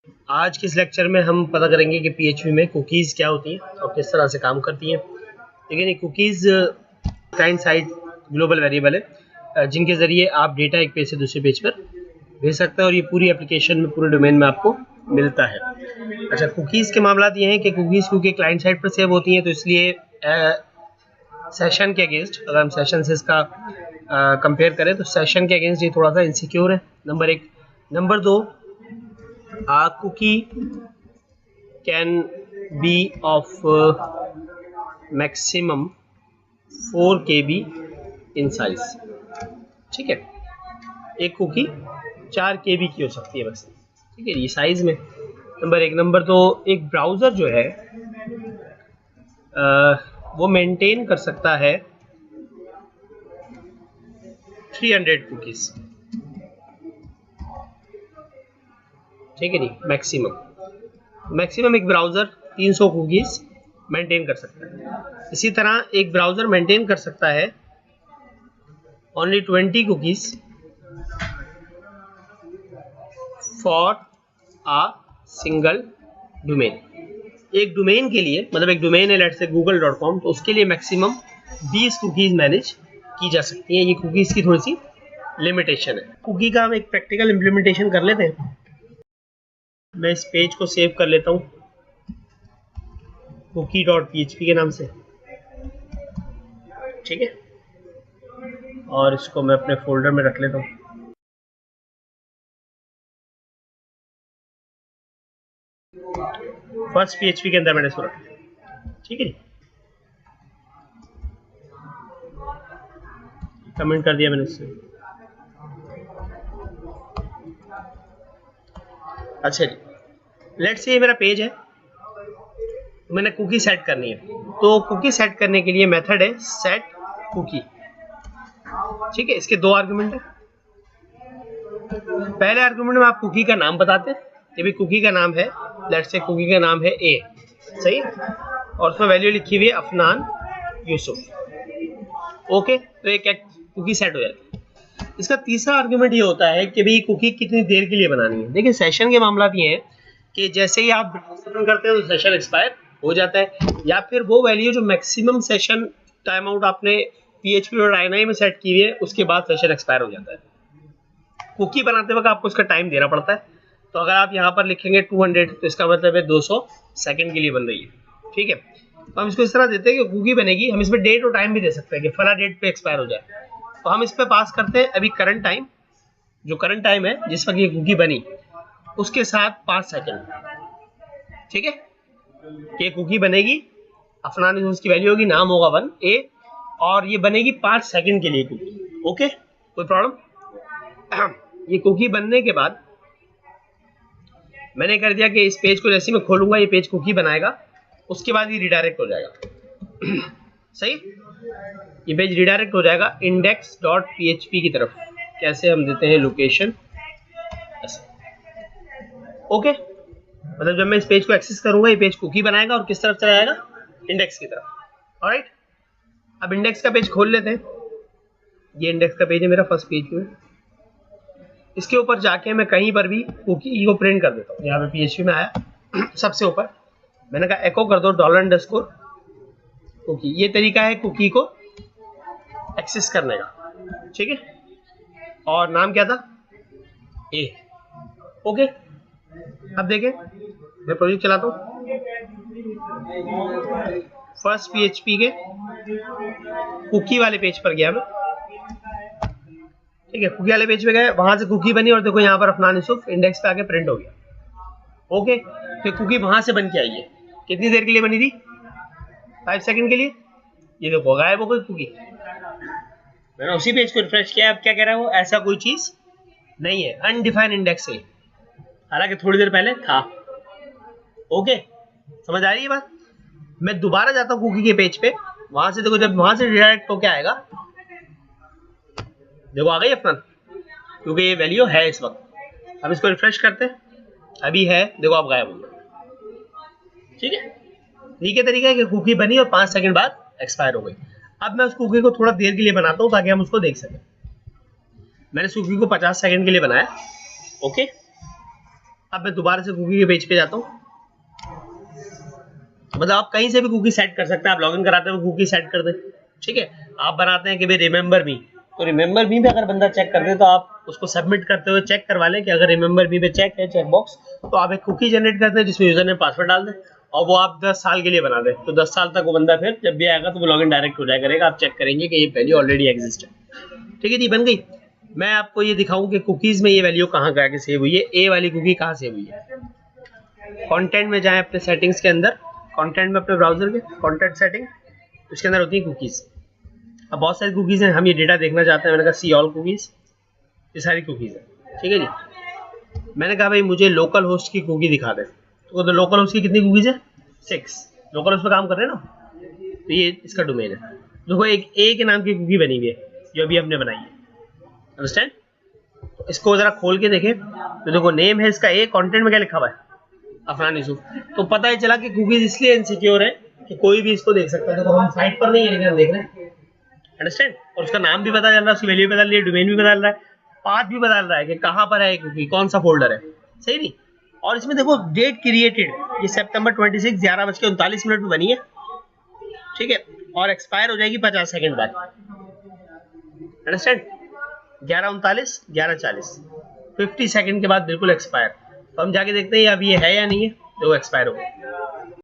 आज के इस लेक्चर में हम पता करेंगे कि PHP में कुकीज़ क्या होती हैं और किस तरह से काम करती हैं। लेकिन ये cookies client side global variable है जिनके ज़रिए आप डेटा एक पेज से दूसरे पेज पर भेज सकते हैं और ये पूरी एप्लीकेशन में, पूरे डोमेन में आपको मिलता है। अच्छा, कुकीज़ के मामला ये हैं कि कुकीज़ क्योंकि क्लाइंट साइड पर सेव होती हैं तो इसलिए सेशन के अगेंस्ट, अगर हम सेशन से इसका कंपेयर करें तो सेशन के अगेंस्ट ये थोड़ा सा इनसिक्योर है, नंबर एक। नंबर दो, cookie can be of maximum 4 KB in size। ठीक है, एक कुकी 4 KB की हो सकती है बस, ठीक है, ये साइज में। नंबर एक। नंबर दो, एक ब्राउज़र जो है वो मेंटेन कर सकता है 300 कुकीज़, ठीक है जी, मैक्सिमम एक ब्राउज़र 300 कुकीज़ मेंटेन कर सकता है। इसी तरह एक ब्राउज़र मेंटेन कर सकता है only 20 cookies for a single domain. एक डोमेन के लिए, मतलब एक डोमेन है लेट्स से google.com, तो उसके लिए मैक्सिमम 20 कुकीज़ मैनेज की जा सकती हैं। ये कुकीज़ की थोड़ी सी लिमिटेशन है। कुकी का हम एक प्रैक्टिकल इम्प्लीमेंटेशन कर लेते हैं। मैं इस पेज को सेव कर लेता हूँ cookie.php के नाम से, ठीक है, और इसको मैं अपने फोल्डर में रख लेता हूँ। फर्स्ट PHP के अंदर मैंने इसको रखा, ठीक है, कमेंट कर दिया मैंने इससे। अच्छा जी, लेट्स से ये मेरा पेज है, तो मैंने कुकी सेट करनी है। तो कुकी सेट करने के लिए मेथड है सेट कुकी, ठीक है। इसके दो आर्गुमेंट है। पहले आर्गुमेंट में आप कुकी का नाम बताते हैं कि भाई कुकी का नाम है, लेट्स से कुकी का नाम है ए, सही, और उसमें वैल्यू लिखी हुई है अफनान यूसुफ। ओके, तो ये क्या कुकी सेट हो जाती है। इसका तीसरा आर्गुमेंट ये होता है कि भाई कुकी कितनी देर के लिए बनानी है। देखिए, सेशन के मामला ये है कि जैसे ही आप ओपन करते हैं तो सेशन एक्सपायर हो जाता है, या फिर वो वैल्यू जो मैक्सिमम सेशन टाइम आउट आपने PHP.ini में सेट की हुई है उसके बाद सेशन एक्सपायर हो जाता है। कुकी बनाते वक्त आपको इसका टाइम देना पड़ता है। तो अगर आप यहाँ पर लिखेंगे 200 तो इसका मतलब है 200 सेकंड के लिए बन रही है, ठीक है। तो हम इसको इस तरह देते हैं कि कुकी बनेगी, हम इसमें डेट और टाइम भी दे सकते हैं कि फला डेट पे एक्सपायर हो जाए। तो हम इस पे पास करते हैं अभी करंट टाइम, जो करंट टाइम है जिस वक्त ये कुकी बनी उसके साथ 5 सेकंड, ठीक है। ये कुकी बनेगी, अफनान यूसुफ की वैल्यू होगी, नाम होगा 1 A, और ये बनेगी 5 सेकंड के लिए कुकी। ओके, कोई प्रॉब्लम। ये कुकी बनने के बाद मैंने कर दिया कि इस पेज को जैसे मैं खोलूंगा ये पेज कुकी बनाएगा, उसके बाद ये रिडायरेक्ट हो जाएगा। सही, ये पेज रिडायरेक्ट हो जाएगा index.php की तरफ। कैसे हम देते हैं लोकेशन, ओके, मतलब जब मैं इस पेज को एक्सेस करूंगा ये पेज कुकी बनाएगा और किस तरफ चला जाएगा, इंडेक्स की तरफ। ऑलराइट, अब इंडेक्स का पेज खोल लेते हैं। ये इंडेक्स का पेज है मेरा, फर्स्ट पेज में। इसके ऊपर जाके मैं कहीं पर भी कुकी को प्रिंट कर देता हूँ। यहाँ पे PHP में आया सबसे ऊपर, मैंने कहा एको कर दो $_ कुकी। ये तरीका है कुकी को एक्सेस करने का, ठीक है। और नाम क्या था, ए। ओके, अब देखें मैं प्रोजेक्ट चलाता हूँ। फर्स्ट PHP के कुकी वाले पेज पर गया मैं, ठीक है, कुकी वाले पेज पे गए, वहां से कुकी बनी और देखो यहाँ पर अफनान यूसुफ इंडेक्स पे आके प्रिंट हो गया। ओके, तो कुकी वहां से बन के आई है। कितनी देर के लिए बनी थी, 5 सेकंड के लिए। ये देखो गायब हो गई कुकी। मैंने उसी पेज को रिफ्रेश किया, अब क्या कह रहा है वो, ऐसा कोई चीज नहीं है, अनडिफाइंड इंडेक्स है, हालांकि थोड़ी देर पहले था। ओके, समझ आ रही है बात। मैं दोबारा जाता हूँ कुकी के पेज पे, वहां से देखो, जब वहां से रिडायरेक्ट होके आएगा, देखो आ गई अफनान, क्योंकि ये वैल्यू है इस वक्त। अब इसको रिफ्रेश करते हैं, अभी है, देखो आप गायब हो गए, ठीक है। ठीक है, तरीका है कि कुकी बनी और 5 सेकंड बाद एक्सपायर हो गई। अब मैं उस कुकी को थोड़ा देर के लिए बनाता हूँ ताकि हम उसको देख सकें। मैंने उस कुकी को 50 सेकंड के लिए बनाया, ओके। अब मैं दोबारा से कुकी के पेज पे जाता हूँ। मतलब आप कहीं से भी कुकी सेट कर सकते हैं, आप लॉगिन कराते हैं कुकी सेट कर दें, ठीक है। आप बनाते हैं कि भाई रिमेंबर मी, तो रिमेंबर मी पे अगर बंदा चेक कर दे तो आप उसको सबमिट करते हुए चेक करवा लें कि अगर रिमेंबर मी पे चेक है चेक बॉक्स, तो आप एक कुकी जनरेट करते हैं जिसमें यूजर ने पासवर्ड डाल दें और वो आप 10 साल के लिए बना दें। तो 10 साल तक वो बंदा फिर जब भी आएगा तो वो लॉगिन डायरेक्ट हो जाया करेगा, आप चेक करेंगे कि ये वैल्यू ऑलरेडी एग्जिस्ट है, ठीक है जी, बन गई। मैं आपको ये दिखाऊं कि कुकीज में ये वैल्यू कहाँ जाके सेव हुई है, ए वाली कुकी कहाँ सेव हुई है। कंटेंट में जाएं अपने सेटिंग्स के अंदर, कंटेंट में अपने ब्राउजर के कंटेंट सेटिंग, उसके अंदर होती है कुकीज। अब बहुत सारी कुकीज हैं, हम ये डेटा देखना चाहते हैं, मैंने कहा सी ऑल कुकीज, ये सारी कुकीज है, ठीक है जी। मैंने कहा भाई मुझे लोकल होस्ट की कुकी दिखा दे, तो लोकल होस्ट की कितनी कुकीज है, 6। लोकल होस्ट पे काम कर रहे हैं ना, तो ये इसका डोमेन है। देखो एक ए के नाम की कुकी बनी हुई है जो अभी हमने बनाई है, अंडरस्टैंड। तो इसको जरा खोल के देखें तो देखो नेम है इसका ए, कंटेंट में क्या लिखा हुआ है, अफनान यूसुफ। तो पता ही चला कि कुकीज इसलिए इनसिक्योर है कि कोई भी इसको देख सकता है। देखो हम साइट पर नहीं है लेकिन हम देख रहे हैं, अंडरस्टैंड। और उसका नाम भी पता चल रहा है, उसकी वैल्यू भी बदल रही है, डोमेन भी बदल रहा है, पाथ भी बदल रहा है कि कहाँ पर है कुकी, कौन सा फोल्डर है, सही नहीं। और इसमें देखो डेट क्रिएटेड, ये सितंबर 26 11:39 में बनी है, ठीक है, और एक्सपायर हो जाएगी 50 सेकंड बाद, अंडरस्टैंड। 11:39 11:40 50 सेकंड के बाद बिल्कुल एक्सपायर। तो हम जाके देखते हैं अब ये है या नहीं है, तो वो एक्सपायर हो गया।